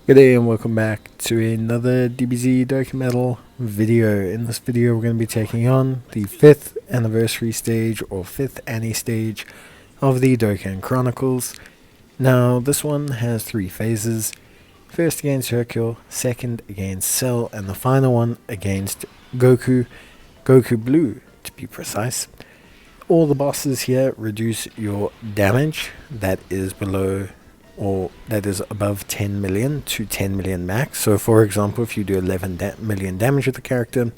Good day and welcome back to another DBZ Dokkan Metal video. In this video we're going to be taking on the 5th anniversary stage or 5th Annie stage of the Dokkan Chronicles. Now this one has 3 phases. First against Hercule, second against Cell, and the final one against Goku Blue to be precise. All the bosses here reduce your damage that is below or that is above 10 million to 10 million max. So for example, if you do 11 million damage with the character,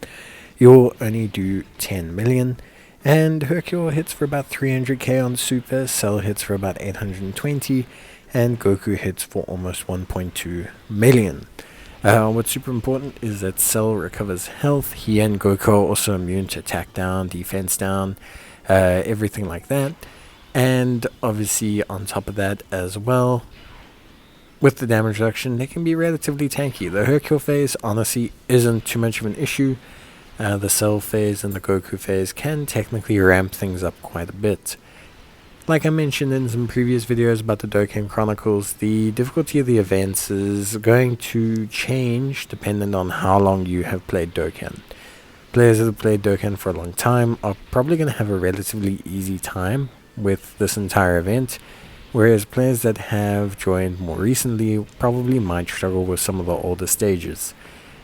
you'll only do 10 million. And Hercule hits for about 300k on Super, Cell hits for about 820, and Goku hits for almost 1.2 million. What's super important is that Cell recovers health. He and Goku are also immune to attack down, defense down, everything like that. And obviously on top of that as well, with the damage reduction, they can be relatively tanky. The Hercule phase honestly isn't too much of an issue. The Cell phase and the Goku phase can technically ramp things up quite a bit. Like I mentioned in some previous videos about the Dokkan Chronicles, the difficulty of the events is going to change depending on how long you have played Dokkan. Players that have played Dokkan for a long time are probably going to have a relatively easy time with this entire event, whereas players that have joined more recently probably might struggle with some of the older stages.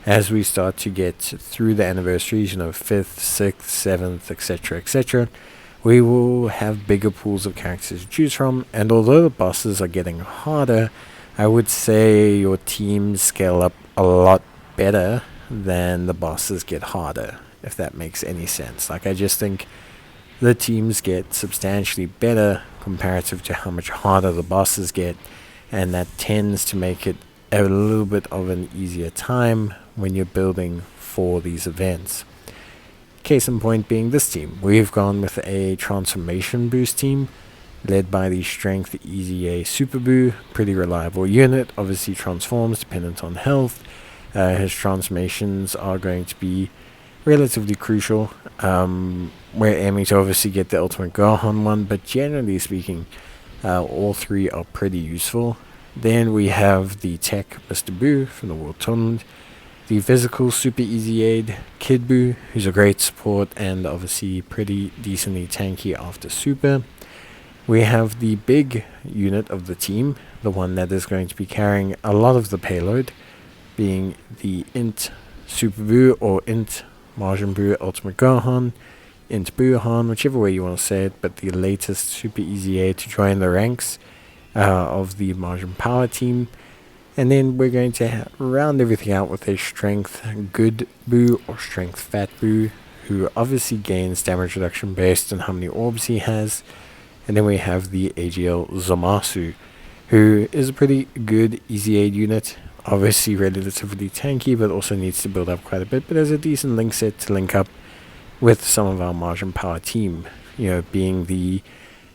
As we start to get through the anniversaries, 5th, 6th, 7th, etc., we will have bigger pools of characters to choose from, and although the bosses are getting harder, I would say your teams scale up a lot better than the bosses get harder, if that makes any sense. I just think the teams get substantially better comparative to how much harder the bosses get, and that tends to make it a little bit of an easier time when you're building for these events. Case in point being this team. We've gone with a transformation boost team led by the Strength EZA Super Boo, pretty reliable unit, obviously transforms dependent on health. His transformations are going to be relatively crucial. We're aiming to obviously get the Ultimate Gohan one, but generally speaking, all 3 are pretty useful. Then we have the Tech Mr. Boo from the World Tournament, the Physical Super Easy Aid Kid Boo, who's a great support and obviously pretty decently tanky after Super. We have the big unit of the team, the one that is going to be carrying a lot of the payload, being the INT Super Boo or INT Majin Buu Ultimate Gohan, INT Buuhan, whichever way you want to say it, but the latest Super Easy A to join the ranks of the Majin Power team. And then we're going to round everything out with a Strength Good Boo or Strength Fat Boo, who obviously gains damage reduction based on how many orbs he has. And then we have the AGL Zamasu, who is a pretty good Easy Aid unit. Obviously relatively tanky, but also needs to build up quite a bit, but has a decent link set to link up with some of our Majin Power team, being the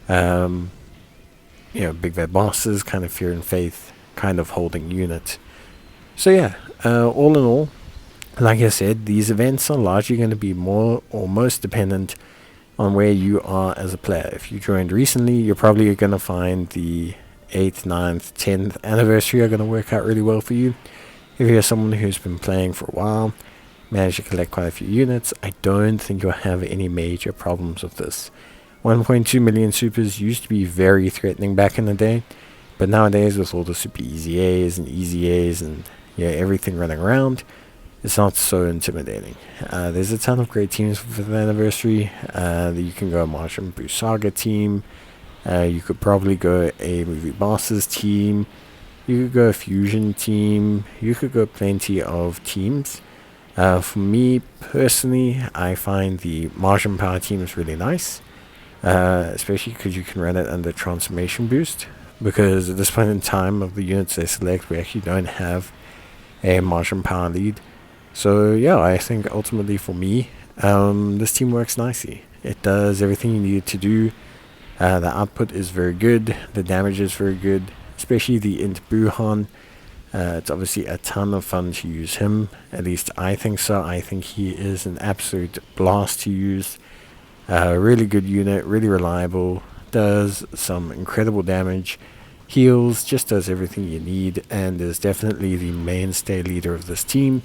big bad bosses, kind of Fear and Faith kind of holding unit. So yeah, all in all, like I said, these events are largely going to be more or most dependent on where you are as a player. If you joined recently, you're probably going to find the 8th, 9th, 10th anniversary are going to work out really well for you. If you're someone who's been playing for a while, managed to collect quite a few units, I don't think you'll have any major problems with this. 1.2 million supers used to be very threatening back in the day, but nowadays with all the Super Easy A's and Easy A's and everything running around, it's not so intimidating. There's a ton of great teams for the anniversary. You can go Majin Buu Saga team. You could probably go a Movie Bosses team. You could go a Fusion team. You could go plenty of teams. For me personally, I find the Majin Power team is really nice, especially because you can run it under Transformation Boost, because at this point in time of the units they select, we actually don't have a Majin Power lead. So yeah, I think ultimately for me, this team works nicely. It does everything you need it to do. The output is very good, the damage is very good, especially the INT Buuhan. It's obviously a ton of fun to use him, at least I think so. I think he is an absolute blast to use. Really good unit, really reliable, does some incredible damage, heals, just does everything you need, and is definitely the mainstay leader of this team.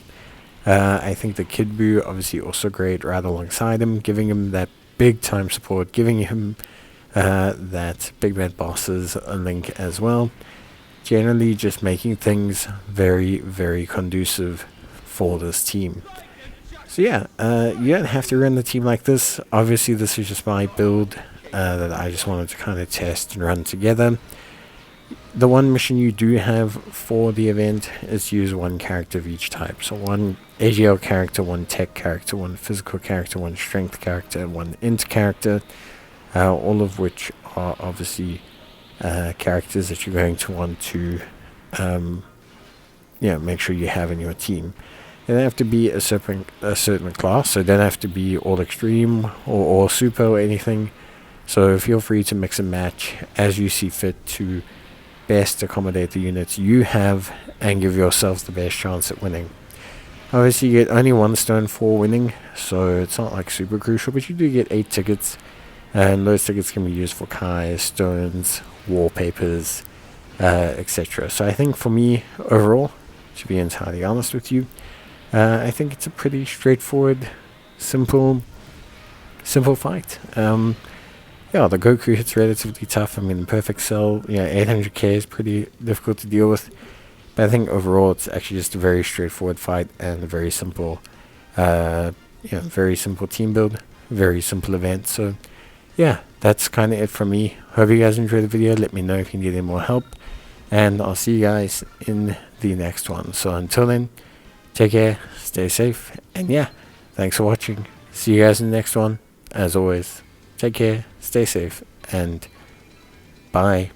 I think the Kid Buu obviously also great right alongside him, giving him that big time support, giving him that big bad bosses link as well. Generally just making things very, very conducive for this team. So yeah, you don't have to run the team like this. Obviously this is just my build that I just wanted to kind of test and run together. The one mission you do have for the event is to use one character of each type. So one AGL character, one tech character, one physical character, one strength character, one int character, all of which are obviously characters that you're going to want to make sure you have in your team. They don't have to be a certain class, so they don't have to be all extreme or all super or anything. So feel free to mix and match as you see fit to best accommodate the units you have and give yourself the best chance at winning. Obviously you get only 1 stone for winning, so it's not like super crucial, but you do get 8 tickets, and those tickets can be used for Kais, stones, wallpapers, etc. So I think for me overall, to be entirely honest with you, I think it's a pretty straightforward, simple fight. Yeah, the Goku hit's relatively tough. I mean, Perfect Cell, 800k is pretty difficult to deal with. But I think overall it's actually just a very straightforward fight and a very simple, very simple team build, very simple event. So yeah, that's kind of it from me. Hope you guys enjoyed the video. Let me know if you need any more help. And I'll see you guys in the next one. So until then, take care, stay safe, and yeah, thanks for watching. See you guys in the next one. As always, take care, stay safe, and bye.